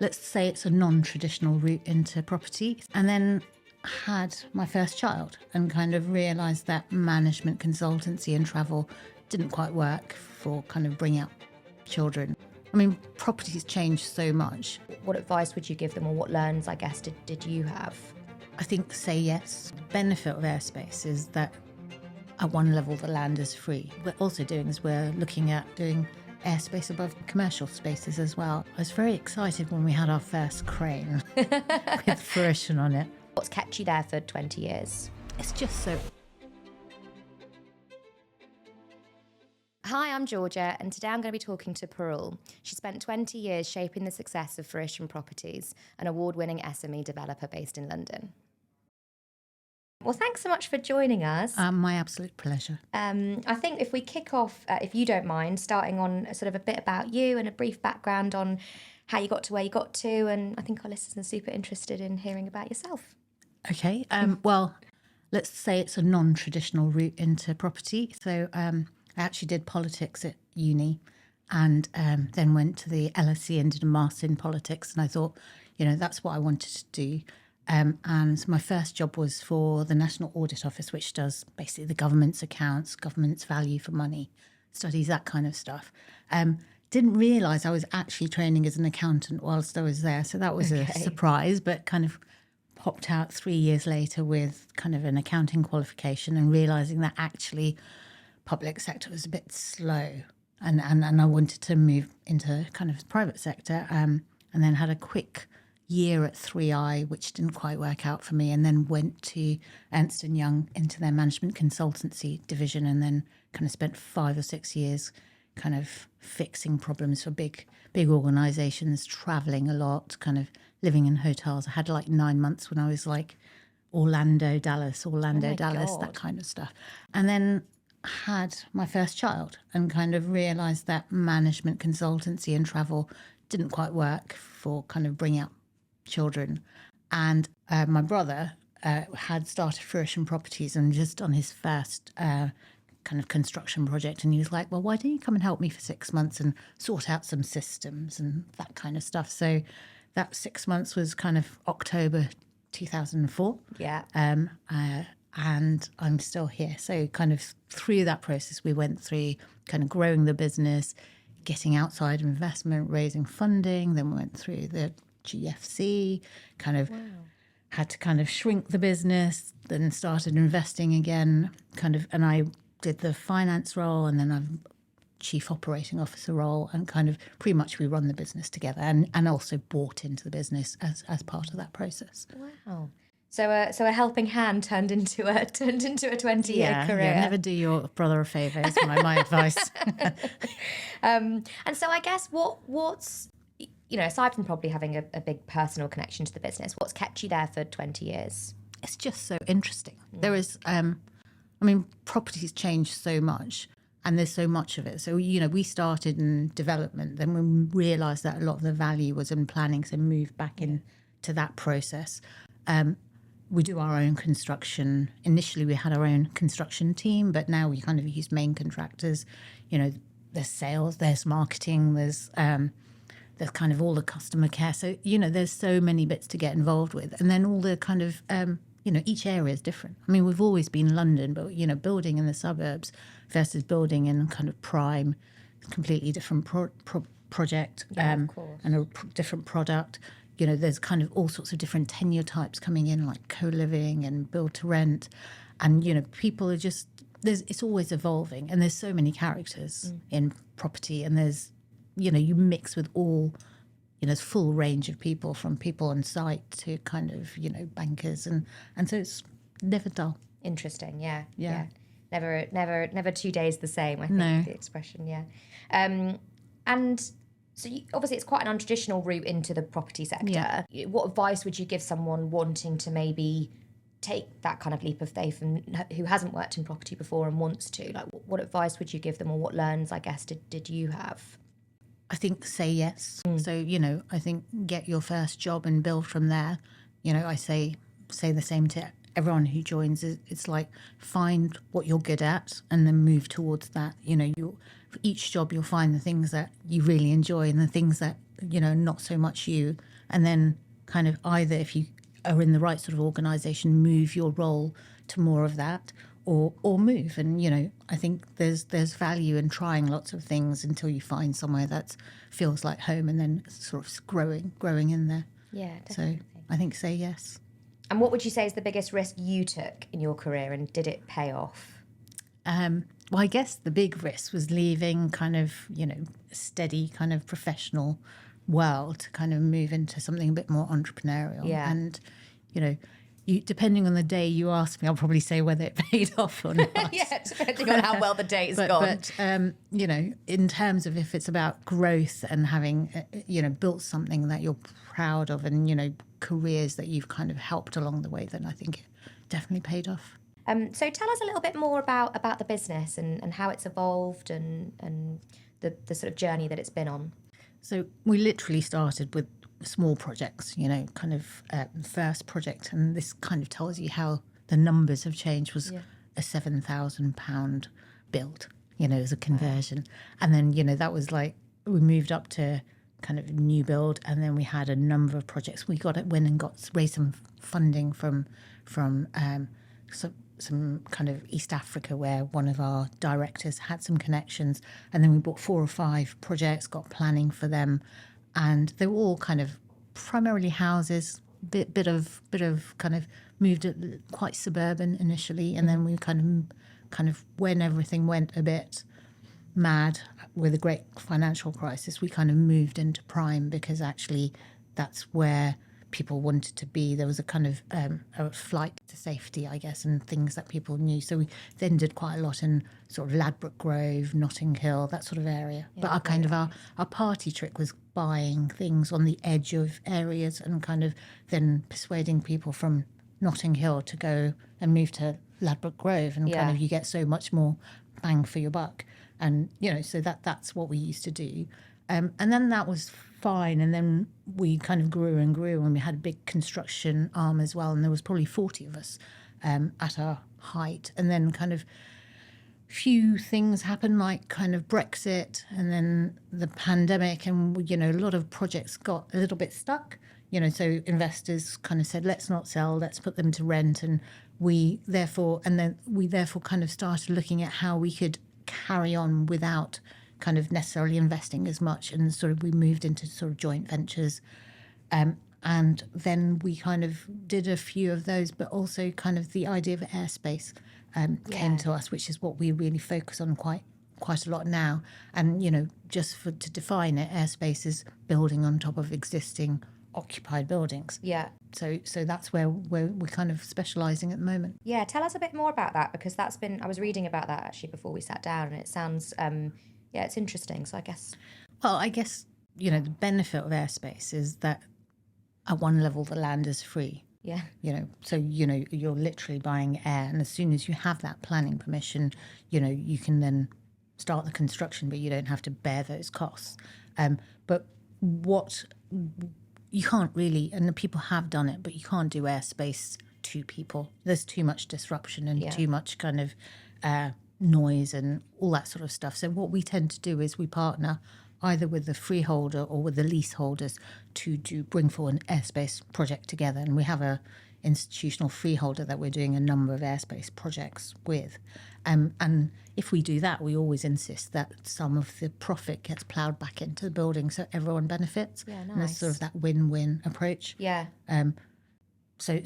let's say it's a non-traditional route into property, and then had my first child and kind of realised that management consultancy and travel didn't quite work for kind of bringing up children. I mean, property's changed so much. What advice would you give them, or what learns, I guess, did you have? I think say yes. The benefit of airspace is that at one level the land is free. What we're also doing is we're looking at doing airspace above commercial spaces as well. I was very excited when we had our first crane with Fruition on it. What's kept you there for 20 years? It's just so... Hi, I'm Georgia, and today I'm going to be talking to Parul. She spent 20 years shaping the success of Fruition Properties, an award-winning SME developer based in London. Well, thanks so much for joining us. My absolute pleasure. I think if we kick off, if you don't mind, starting on sort of a bit about you and a brief background on how you got to where you got to, and I think our listeners are super interested in hearing about yourself. Okay, well, let's say it's a non-traditional route into property. So I actually did politics at uni and then went to the LSE and did a master in politics. And I thought, that's what I wanted to do. And my first job was for the National Audit Office, which does basically the government's accounts, government's value for money, studies that kind of stuff. Didn't realise I was actually training as an accountant whilst I was there. So that was a surprise, but kind of popped out 3 years later with kind of an accounting qualification and realising that actually public sector was a bit slow. And I wanted to move into kind of the private sector and then had a quick year at 3i, which didn't quite work out for me, and then went to Ernst & Young into their management consultancy division, and then kind of spent 5 or 6 years kind of fixing problems for big organisations, travelling a lot, kind of living in hotels. I had like 9 months when I was like Orlando, Dallas, that kind of stuff. And then had my first child and kind of realised that management consultancy and travel didn't quite work for kind of bringing up children. And my brother had started Fruition Properties and just done his first kind of construction project, and he was like, well, why don't you come and help me for 6 months and sort out some systems and that kind of stuff. So that 6 months was kind of October 2004. Yeah. And I'm still here. So kind of through that process, we went through kind of growing the business, getting outside investment, raising funding, then we went through the GFC, kind of had to kind of shrink the business, then started investing again, kind of, and I did the finance role, and then I've chief operating officer role, and kind of pretty much we run the business together, and also bought into the business as part of that process. Wow. So a helping hand turned into a 20-year career. Yeah, never do your brother a favour is my advice. And so I guess what's aside from probably having a big personal connection to the business, what's kept you there for 20 years? It's just so interesting. There is, property's changed so much, and there's so much of it. So, we started in development, then we realised that a lot of the value was in planning, so moved back into that process. We do our own construction. Initially, we had our own construction team, but now we kind of use main contractors. There's sales, there's marketing, there's kind of all the customer care. So, there's so many bits to get involved with. And then all the kind of, each area is different. I mean, we've always been London, but, building in the suburbs versus building in kind of prime, completely different project and a different product. There's kind of all sorts of different tenure types coming in, like co-living and build to rent. And, people are just, it's always evolving. And there's so many characters in property, and there's, you mix with all, this full range of people, from people on site to kind of, bankers. And so it's never dull. Interesting. Yeah. Never 2 days the same, I think, the expression. Yeah. And so obviously it's quite an untraditional route into the property sector. Yeah. What advice would you give someone wanting to maybe take that kind of leap of faith and who hasn't worked in property before and wants to? Like, what advice would you give them, or what learns, I guess, did you have? I think say yes. So, I think get your first job and build from there. I say the same to everyone who joins. It's like, find what you're good at and then move towards that. For each job, you'll find the things that you really enjoy and the things that not so much you. And then kind of either if you are in the right sort of organisation, move your role to more of that, or move. And I think there's value in trying lots of things until you find somewhere that feels like home, and then sort of growing in there. Yeah, definitely. So I think say yes. And what would you say is the biggest risk you took in your career, and did it pay off? Well, I guess the big risk was leaving kind of, a steady kind of professional world to kind of move into something a bit more entrepreneurial. Yeah. And, depending on the day you ask me, I'll probably say whether it paid off or not. Yeah, depending on how well the day's gone. But in terms of if it's about growth and having, built something that you're proud of, and, careers that you've kind of helped along the way, then I think it definitely paid off. So tell us a little bit more about the business and how it's evolved and the sort of journey that it's been on. So we literally started with small projects, kind of first project, and this kind of tells you how the numbers have changed, was a £7,000 build, as a conversion. And then, that was like, we moved up to kind of new build, and then we had a number of projects. We went and raised some funding from some kind of East Africa, where one of our directors had some connections, and then we bought 4 or 5 projects, got planning for them, and they were all kind of primarily houses, bit of kind of moved it quite suburban initially, and then we kind of when everything went a bit mad with a great financial crisis, we kind of moved into prime, because actually that's where people wanted to be. There was a kind of a flight to safety, I guess, and things that people knew. So we then did quite a lot in sort of Ladbroke Grove, Notting Hill, that sort of area. Yeah, but our party trick was buying things on the edge of areas and kind of then persuading people from Notting Hill to go and move to Ladbroke Grove, and kind of you get so much more bang for your buck. And, so that's what we used to do. And then that was fine. And then we kind of grew and grew, and we had a big construction arm as well. And there was probably 40 of us at our height. And then kind of few things happened, like kind of Brexit and then the pandemic. And, a lot of projects got a little bit stuck. So investors kind of said, let's not sell, let's put them to rent. And we therefore kind of started looking at how we could carry on without kind of necessarily investing as much, and sort of we moved into sort of joint ventures, and then we kind of did a few of those, but also kind of the idea of airspace came to us, which is what we really focus on quite a lot now. And just to define it, airspace is building on top of existing occupied buildings. Yeah. So that's where we're kind of specialising at the moment. Yeah, tell us a bit more about that, because I was reading about that actually before we sat down, and it sounds it's interesting. So I guess the benefit of airspace is that at one level the land is free. Yeah. So you're literally buying air, and as soon as you have that planning permission, you can then start the construction, but you don't have to bear those costs. But what you can't really, and the people have done it, but you can't do airspace to people. There's too much disruption and too much kind of noise and all that sort of stuff. So what we tend to do is we partner either with the freeholder or with the leaseholders to bring forward an airspace project together. And we have a institutional freeholder that we're doing a number of airspace projects with. And if we do that, we always insist that some of the profit gets ploughed back into the building so everyone benefits. Yeah, nice. And there's sort of that win-win approach. Yeah. So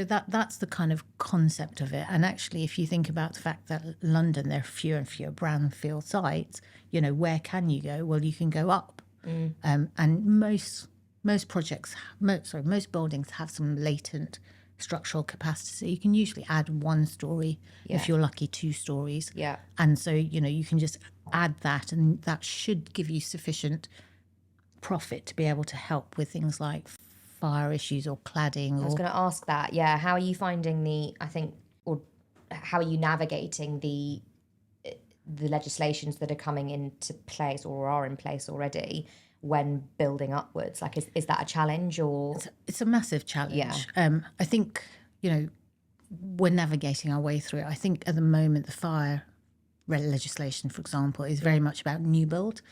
that's the kind of concept of it. And actually, if you think about the fact that London, there are fewer and fewer brownfield sites, where can you go? Well, you can go up. And most buildings have some latent structural capacity. So you can usually add 1 story, if you're lucky, 2 stories. Yeah. And so, you can just add that, and that should give you sufficient profit to be able to help with things like fire issues or cladding. I was going to ask that. Yeah. How are you finding how are you navigating the legislations that are coming into place or are in place already when building upwards? Like, is that a challenge, or? It's a massive challenge. Yeah. I think, we're navigating our way through it. I think at the moment the fire legislation, for example, is very much about new build,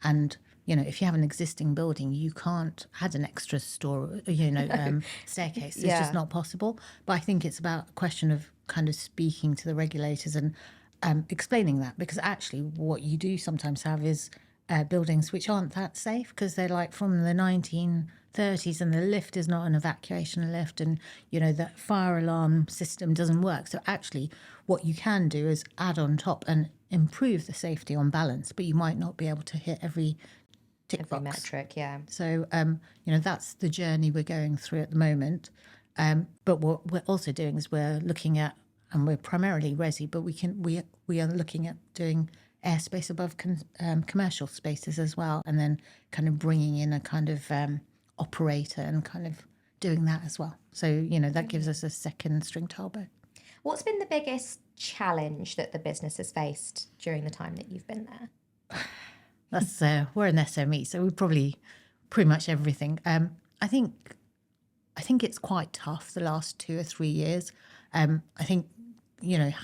and if you have an existing building, you can't add an extra store, staircase. It's just not possible. But I think it's about a question of kind of speaking to the regulators and explaining that, because actually what you do sometimes have is buildings which aren't that safe because they're like from the 1930s and the lift is not an evacuation lift, and the fire alarm system doesn't work. So actually what you can do is add on top and improve the safety on balance, but you might not be able to hit every tick box metric. So that's the journey we're going through at the moment. But what we're also doing is we're looking at, and we're primarily resi, but we are looking at doing airspace above commercial spaces as well, and then kind of bringing in a kind of operator and kind of doing that as well. So that gives us a second string to our bow. What's been the biggest challenge that the business has faced during the time that you've been there? That's we're an SME, so we probably pretty much everything. I think it's quite tough the last 2 or 3 years. I think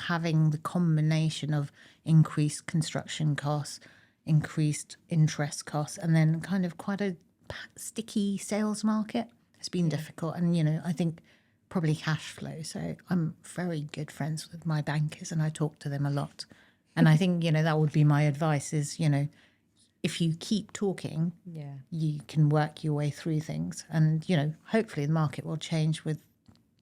having the combination of increased construction costs, increased interest costs, and then kind of quite a sticky sales market has been difficult. And I think probably cash flow. So I'm very good friends with my bankers, and I talk to them a lot. And I think that would be my advice is if you keep talking, you can work your way through things. And, hopefully the market will change with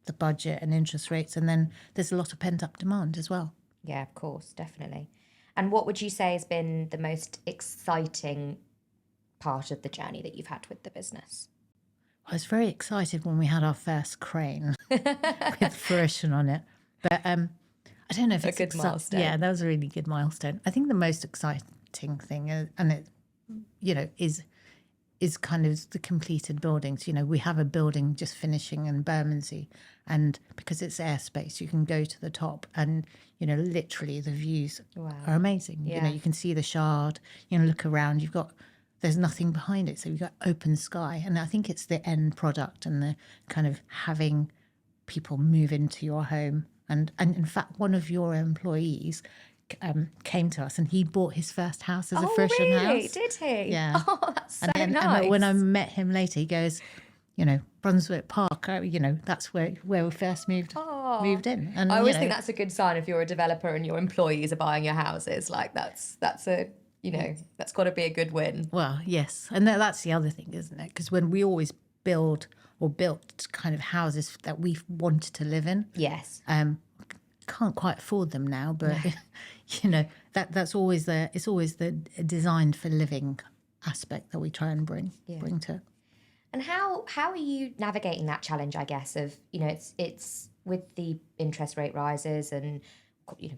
the budget and interest rates. And then there's a lot of pent-up demand as well. Yeah, of course, definitely. And what would you say has been the most exciting part of the journey that you've had with the business? I was very excited when we had our first crane with Fruition on it. But I don't know if it's a good milestone. Yeah, that was a really good milestone. I think the most exciting thing, and it, is kind of the completed buildings. We have a building just finishing in Bermondsey, and because it's airspace, you can go to the top, and literally the views are amazing. You can see the Shard. Look around. There's nothing behind it, so you've got open sky, and I think it's the end product and the kind of having people move into your home. And in fact, one of your employees came to us, and he bought his first house as a Fruition house. Did he? Yeah. Oh, that's so nice. And when I met him later, he goes, Brunswick Park, that's where we first moved in. And I always think that's a good sign if you're a developer and your employees are buying your houses. Like that's a that's got to be a good win. Well, yes, and that's the other thing, isn't it? Because when we always built kind of houses that we wanted to live in. Yes. Can't quite afford them now, but that's always it's always the designed for living aspect that we try and bring to it. And how are you navigating that challenge, I guess, of it's with the interest rate rises and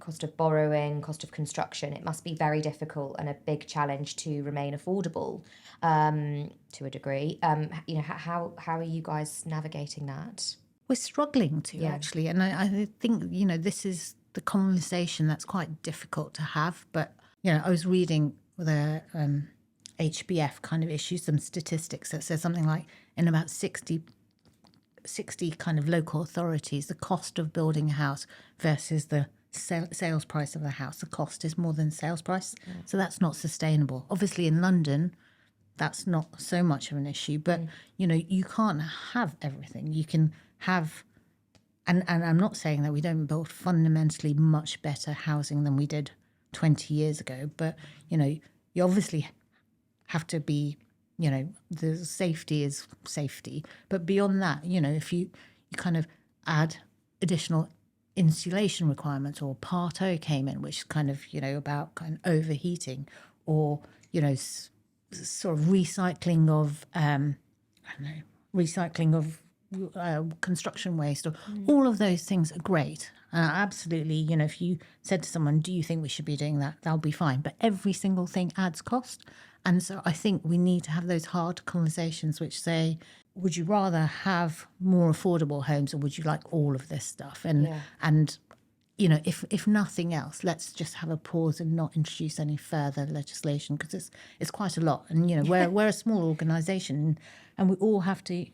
cost of borrowing, cost of construction, it must be very difficult and a big challenge to remain affordable to a degree. How are you guys navigating that? We're struggling to actually, and I think this is the conversation that's quite difficult to have. But I was reading the HBF kind of issues some statistics that says something like in about 60 kind of local authorities, the cost of building a house versus the sales price of the house, the cost is more than sales price. So that's not sustainable. Obviously in London, that's not so much of an issue, but you can't have everything. You can have, and I'm not saying that we don't build fundamentally much better housing than we did 20 years ago, but you obviously have to be, the safety is safety, but beyond that, if you kind of add additional insulation requirements, or Part O came in, which is kind of about kind of overheating, or sort of recycling of construction waste, or all of those things are great. Absolutely, if you said to someone, do you think we should be doing that, that'll be fine. But every single thing adds cost. And so I think we need to have those hard conversations which say, would you rather have more affordable homes, or would you like all of this stuff? And if nothing else, let's just have a pause and not introduce any further legislation, because it's quite a lot. And we're a small organisation, and we all have to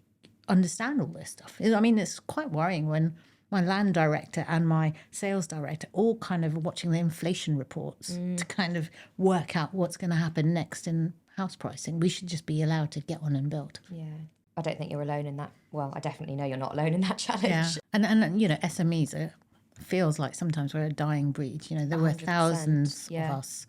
understand all this stuff. I mean, it's quite worrying when my land director and my sales director all kind of watching the inflation reports to kind of work out what's going to happen next in house pricing. We should just be allowed to get on and build. Yeah. I don't think you're alone in that. Well, I definitely know you're not alone in that challenge. Yeah. And you know, SMEs feels like sometimes we're a dying breed. You know, there were 100%, thousands yeah. of us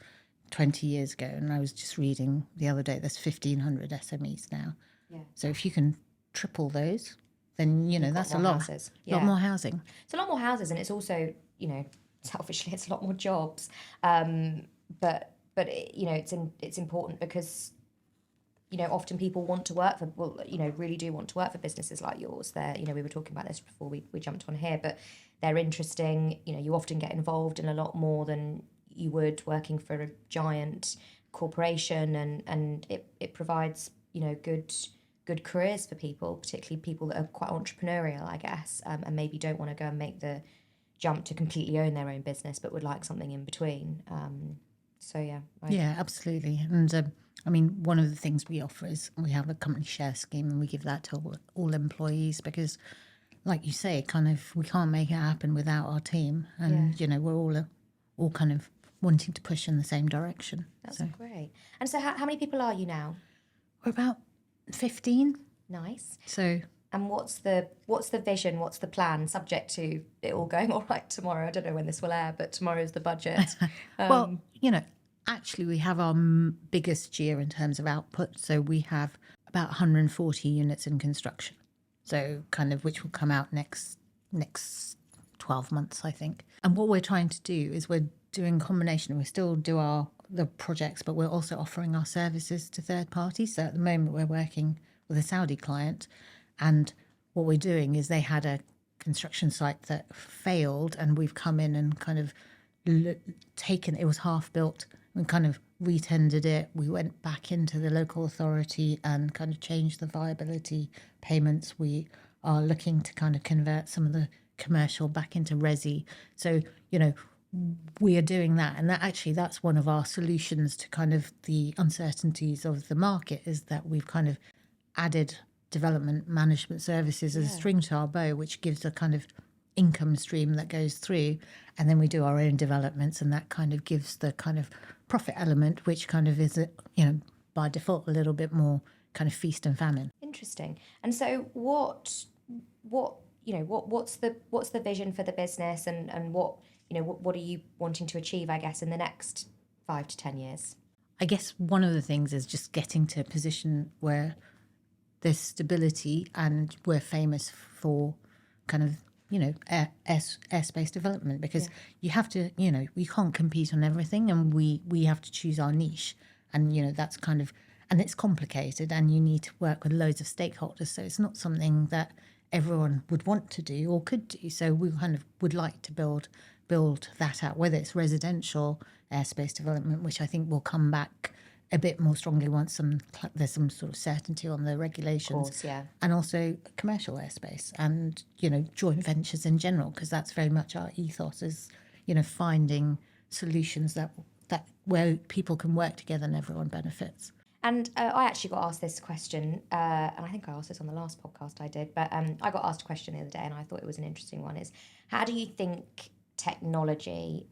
20 years ago, and I was just reading the other day, there's 1,500 SMEs now. Yeah. So if you can triple those, then, you know, that's a lot. Houses. Lot more housing. It's a lot more houses, and it's also, you know, selfishly, it's a lot more jobs. But you know, it's important because, you know, often people want to work for, well, you know, really do want to work for businesses like yours. They're, you know, we were talking about this before we jumped on here, but they're interesting. You know, you often get involved in a lot more than you would working for a giant corporation, and it provides, you know, good careers for people, particularly people that are quite entrepreneurial, I guess, and maybe don't want to go and make the jump to completely own their own business, but would like something in between. So yeah. Yeah, absolutely. And I mean, one of the things we offer is we have a company share scheme, and we give that to all employees because, like you say, kind of we can't make it happen without our team, and you know, we're all kind of wanting to push in the same direction. That's great. And so how many people are you now? We're about 15. Nice. So. And what's the vision? What's the plan? Subject to it all going all right tomorrow. I don't know when this will air, but tomorrow's the budget. Well, you know, actually we have our biggest year in terms of output. So we have about 140 units in construction. So kind of which will come out next 12 months, I think. And what we're trying to do is we're doing a combination. We still do the projects, but we're also offering our services to third parties. So at the moment we're working with a Saudi client, and what we're doing is they had a construction site that failed, and we've come in and kind of taken, it was half built, and kind of retendered it. We went back into the local authority and kind of changed the viability payments. We are looking to kind of convert some of the commercial back into resi. So, you know, we are doing that, and that's one of our solutions to kind of the uncertainties of the market, is that we've kind of added development management services as a string to our bow, which gives a kind of income stream that goes through, and then we do our own developments, and that kind of gives the kind of profit element, which kind of is, you know, by default a little bit more kind of feast and famine. Interesting. And so what's the vision for the business, and what are you wanting to achieve, I guess, in the next 5 to 10 years? I guess one of the things is just getting to a position where there's stability, and we're famous for kind of, you know, airspace development, because you have to, you know, we can't compete on everything, and we have to choose our niche, and, you know, that's kind of, and it's complicated, and you need to work with loads of stakeholders, so it's not something that everyone would want to do or could do. So we kind of would like to build that out, whether it's residential airspace development, which I think will come back a bit more strongly once there's some sort of certainty on the regulations. Of course, and also commercial airspace, and, you know, joint ventures in general, because that's very much our ethos, is, you know, finding solutions that where people can work together and everyone benefits. And I actually got asked this question, and I think I asked this on the last podcast I did, but I got asked a question the other day, and I thought it was an interesting one, is how do you think technology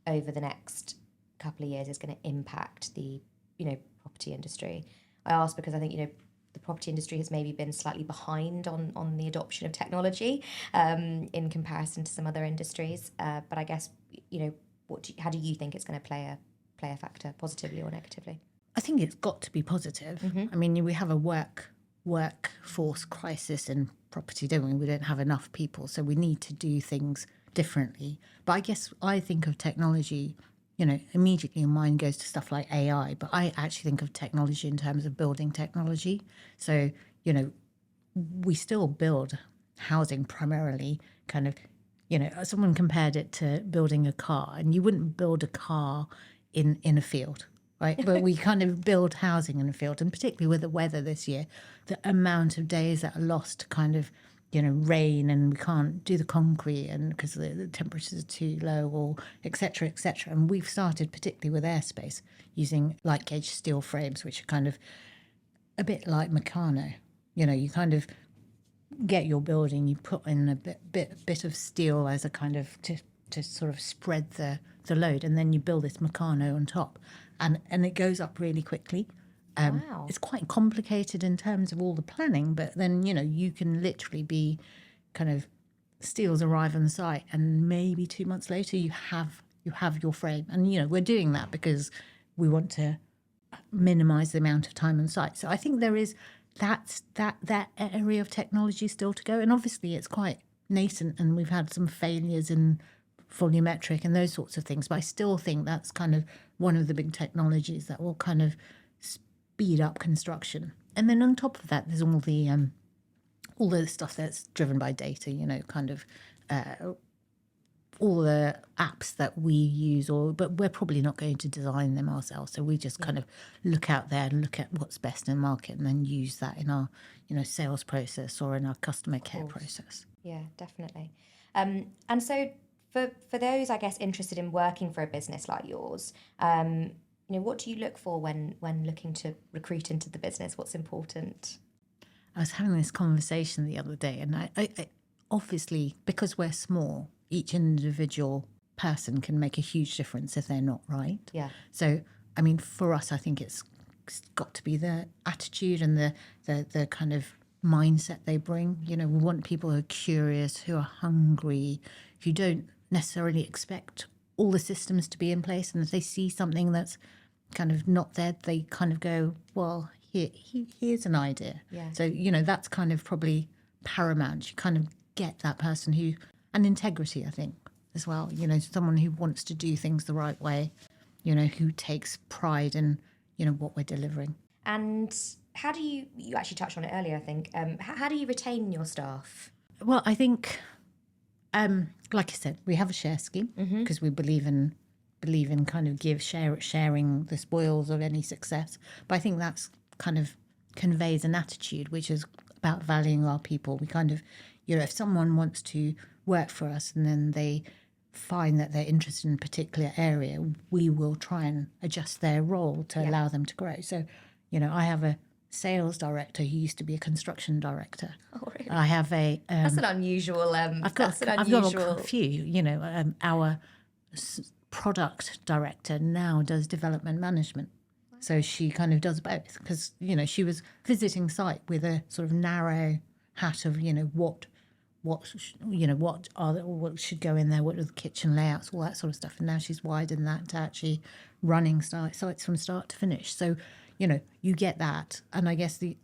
over the next couple of years is going to impact the, you know, property industry? I asked because I think, you know, the property industry has maybe been slightly behind on the adoption of technology in comparison to some other industries. But I guess, you know, how do you think it's going to play a factor, positively or negatively? I think it's got to be positive. Mm-hmm. I mean, we have a workforce crisis in property, don't we? We don't have enough people, so we need to do things differently. But I guess I think of technology, you know, immediately your mind goes to stuff like AI, but I actually think of technology in terms of building technology. So, you know, we still build housing primarily kind of, you know, someone compared it to building a car, and you wouldn't build a car in a field, right? But we kind of build housing in a field, and particularly with the weather this year, the amount of days that are lost to kind of, you know, rain, and we can't do the concrete, and because the temperatures are too low, or et cetera, and we've started particularly with airspace using light gauge steel frames, which are kind of a bit like Meccano. You know, you kind of get your building, you put in a bit of steel as a kind of to sort of spread the load, and then you build this Meccano on top, and it goes up really quickly. Wow. It's quite complicated in terms of all the planning, but then, you can literally be kind of steels arrive on the site and maybe 2 months later you have your frame. And, we're doing that because we want to minimize the amount of time on site. So I think there is that area of technology still to go. And obviously it's quite nascent and we've had some failures in volumetric and those sorts of things. But I still think that's kind of one of the big technologies that will kind of speed up construction. And then on top of that, there's all the stuff that's driven by data, kind of all the apps that we use, but we're probably not going to design them ourselves. So we just kind of look out there and look at what's best in the market and then use that in our, sales process or in our customer care process. Yeah, definitely. And so for those, I guess, interested in working for a business like yours, what do you look for when looking to recruit into the business? What's important? I was having this conversation the other day, and I obviously, because we're small, each individual person can make a huge difference if they're not right. Yeah. So, I mean, for us, I think it's got to be the attitude and the kind of mindset they bring. We want people who are curious, who are hungry, who don't necessarily expect all the systems to be in place. And if they see something that's kind of not there, they kind of go, well, here's an idea. Yeah. So, that's kind of probably paramount. You kind of get that person and integrity, I think, as well. Someone who wants to do things the right way, who takes pride in, what we're delivering. And how do you actually touched on it earlier, I think, how do you retain your staff? Well, I think, like I said, we have a share scheme because we believe in kind of sharing the spoils of any success. But I think that's kind of conveys an attitude which is about valuing our people. We kind of, if someone wants to work for us and then they find that they're interested in a particular area, we will try and adjust their role to allow them to grow. So, I have a sales director who used to be a construction director. Oh, really? I have a... that's an unusual... I've got a few. Our product director now does development management. So she kind of does both because, she was visiting site with a sort of narrow hat of, what should go in there, what are the kitchen layouts, all that sort of stuff. And now she's widened that to actually running sites from start to finish. So, you get that. And I guess the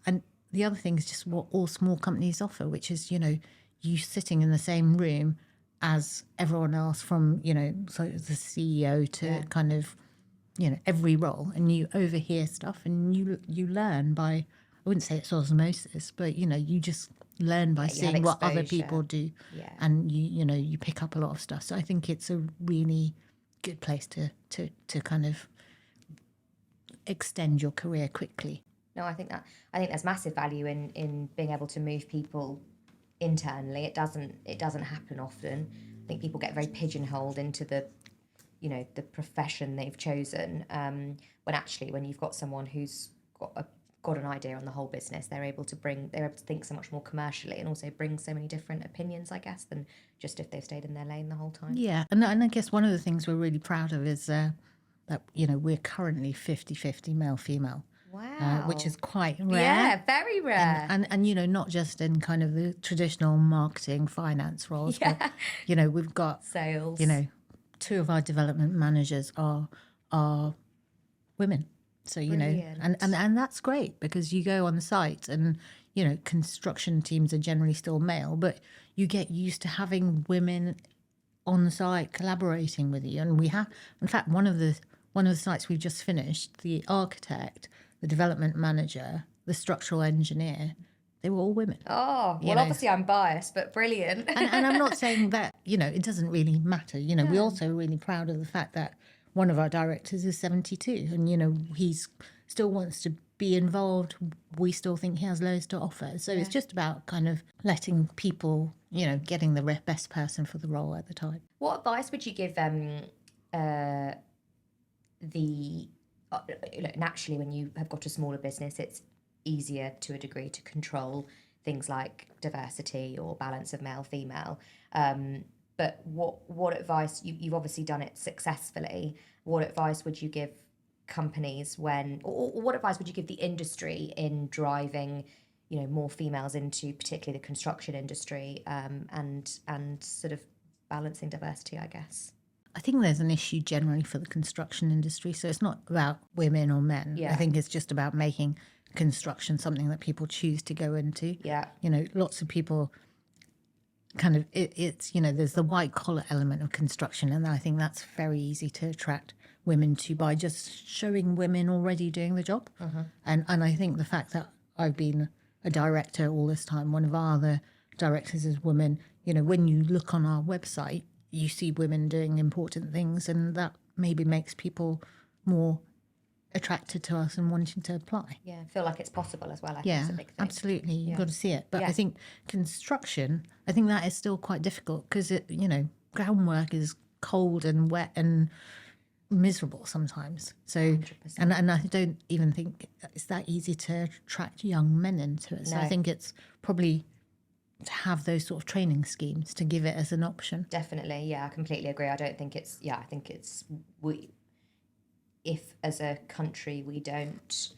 other thing is just what all small companies offer, which is, you sitting in the same room as everyone else from, so the CEO to kind of, every role, and you overhear stuff and you learn by, I wouldn't say it's osmosis, but, you just learn by seeing what other people do. Yeah. And you pick up a lot of stuff. So I think it's a really good place to kind of extend your career quickly. No, I think there's massive value in being able to move people internally. It doesn't happen often. I think people get very pigeonholed into the profession they've chosen, when actually when you've got someone who's got an idea on the whole business, they're able to think so much more commercially and also bring so many different opinions, I guess, than just if they've stayed in their lane the whole time. Yeah, and I guess one of the things we're really proud of is that we're currently 50-50 male-female. Wow. Which is quite rare. Yeah, very rare. And not just in kind of the traditional marketing finance roles, but we've got sales. 2 of our development managers are women. So, and that's great because you go on the site and, construction teams are generally still male, but you get used to having women on the site collaborating with you. And we have, in fact, one of the sites we've just finished, the architect, the development manager, the structural engineer, they were all women. Oh, well, obviously I'm biased, but brilliant. and I'm not saying that, it doesn't really matter. We're also really proud of the fact that one of our directors is 72 and, he's still wants to be involved. We still think he has loads to offer. So it's just about kind of letting people, getting the best person for the role at the time. What advice would you give naturally when you have got a smaller business, it's easier to a degree to control things like diversity or balance of male female, but what advice, you've obviously done it successfully, what advice would you give companies when, or what advice would you give the industry in driving, more females into particularly the construction industry, and sort of balancing diversity, I guess? I think there's an issue generally for the construction industry. So it's not about women or men. Yeah. I think it's just about making construction something that people choose to go into. Yeah. Lots of people kind of, it's, there's the white collar element of construction. And I think that's very easy to attract women to by just showing women already doing the job. And I think the fact that I've been a director all this time, one of our other directors is women, when you look on our website, you see women doing important things, and that maybe makes people more attracted to us and wanting to apply. Yeah, feel like it's possible as well. I think it's a big thing. Absolutely. You've got to see it. But I think construction, I think that is still quite difficult because groundwork is cold and wet and miserable sometimes. So, 100%. and I don't even think it's that easy to attract young men into it. So I think it's probably to have those sort of training schemes to give it as an option. Definitely, yeah, I completely agree. I don't think it's, I think it's, if as a country we don't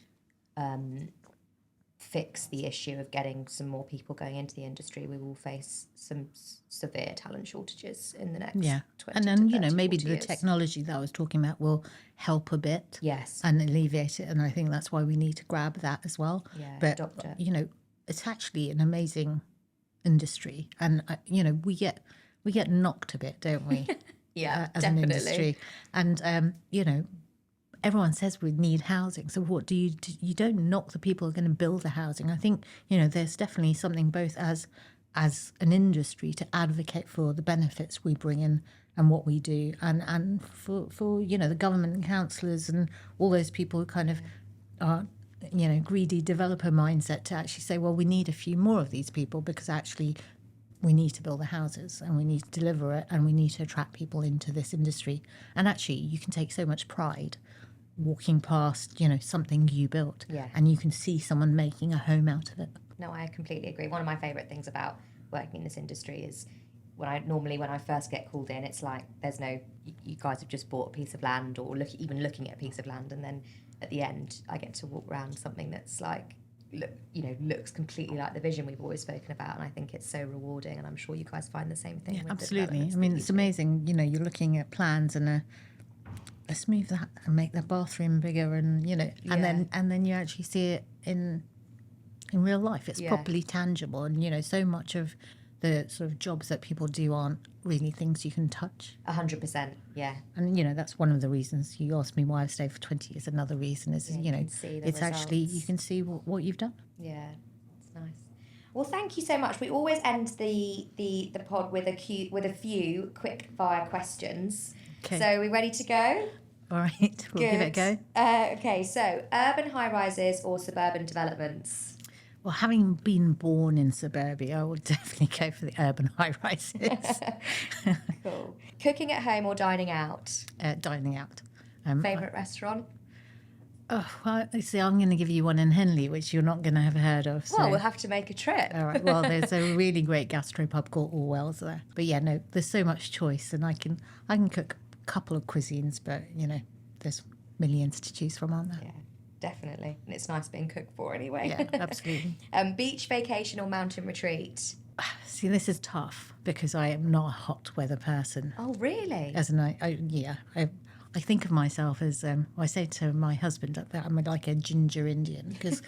fix the issue of getting some more people going into the industry, we will face some severe talent shortages in the next 20 and then to 30, maybe 40 the years. technology that I was talking about will help a bit, Yes, and alleviate it. And I think that's why we need to grab that as well. But adopt it. it's actually an amazing industry, and we get knocked a bit, don't we? Yeah, as definitely. an industry, and everyone says we need housing. So what do? You don't knock the people who are going to build the housing. I think there's definitely something both as an industry to advocate for the benefits we bring in and what we do, and for the government and councillors and all those people who kind of are greedy developer mindset to actually say, well, we need a few more of these people because actually we need to build the houses and we need to deliver it and we need to attract people into this industry. And actually you can take so much pride walking past something you built, and you can see someone making a home out of it. No, I completely agree. One of my favourite things about working in this industry is when I first get called in, it's like there's no, you guys have just bought a piece of land or looking at a piece of land, and then at the end I get to walk around something that's like, looks completely like the vision we've always spoken about, and I think it's so rewarding, and I'm sure you guys find the same thing. With Absolutely. I mean, it's amazing. You're looking at plans and let's move that and make the bathroom bigger, and and then you actually see it in real life. It's properly tangible, and so much of the sort of jobs that people do aren't really things you can touch. 100%, yeah. And that's one of the reasons you asked me why I've stayed for 20 years. Another reason is it's actually you can see what you've done. Yeah, it's nice. Well, thank you so much. We always end the pod with a few quick fire questions. Okay. So, are we ready to go? All right, we'll give it a go. Okay, so urban high-rises or suburban developments? Well, having been born in suburbia, I would definitely go for the urban high-rises. Cool. Cooking at home or dining out? Dining out. Favourite restaurant? Oh, well, see, I'm going to give you one in Henley, which you're not going to have heard of. So. Well, we'll have to make a trip. All right. Well, there's a really great gastropub called Orwell's there. But yeah, no, there's so much choice, and I can cook a couple of cuisines, but there's millions to choose from, aren't there? Yeah. Definitely. And it's nice being cooked for anyway. Yeah, absolutely. Beach vacation or mountain retreat? See, this is tough because I am not a hot weather person. Oh, really? I think of myself as, I say to my husband that I'm like a ginger Indian because,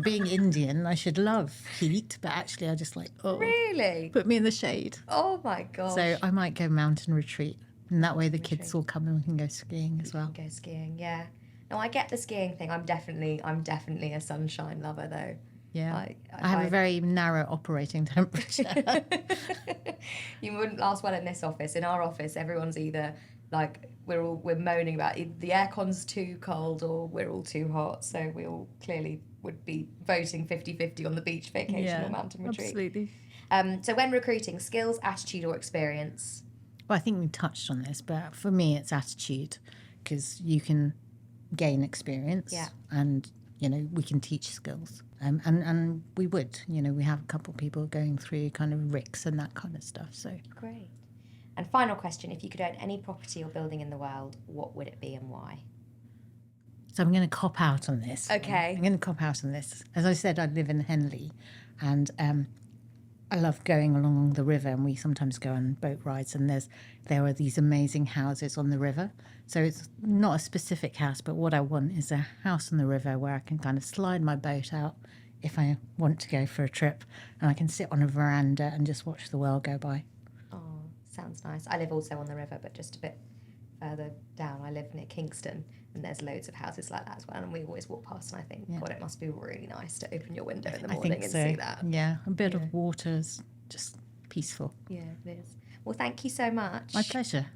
being Indian, I should love heat, but actually I just like, really? Put me in the shade. Oh my gosh. So I might go mountain retreat. And that way the kids will come and we can go skiing as well. Go skiing, yeah. No, I get the skiing thing. I'm definitely a sunshine lover though. Yeah. I have a very narrow operating temperature. You wouldn't last well in this office. In our office, everyone's either like we're moaning about the aircon's too cold or we're all too hot. So we all clearly would be voting 50-50 on the beach vacation or mountain retreat. Absolutely. So when recruiting, skills, attitude or experience? Well, I think we touched on this, but for me it's attitude because you can gain experience and we can teach skills and we would we have a couple of people going through kind of RICS and that kind of stuff. So great. And final question, if you could own any property or building in the world, what would it be and why? So I'm going to cop out on this. Okay. I'm going to cop out on this. As I said, I live in Henley, and I love going along the river, and we sometimes go on boat rides, and there are these amazing houses on the river. So it's not a specific house, but what I want is a house on the river where I can kind of slide my boat out if I want to go for a trip, and I can sit on a veranda and just watch the world go by. Oh, sounds nice. I live also on the river, but just a bit further down. I live near Kingston, and there's loads of houses like that as well, and we always walk past, and I think, God, it must be really nice to open your window in the morning and see that. Yeah, a bit of water's just peaceful. Yeah, it is. Well, thank you so much. My pleasure.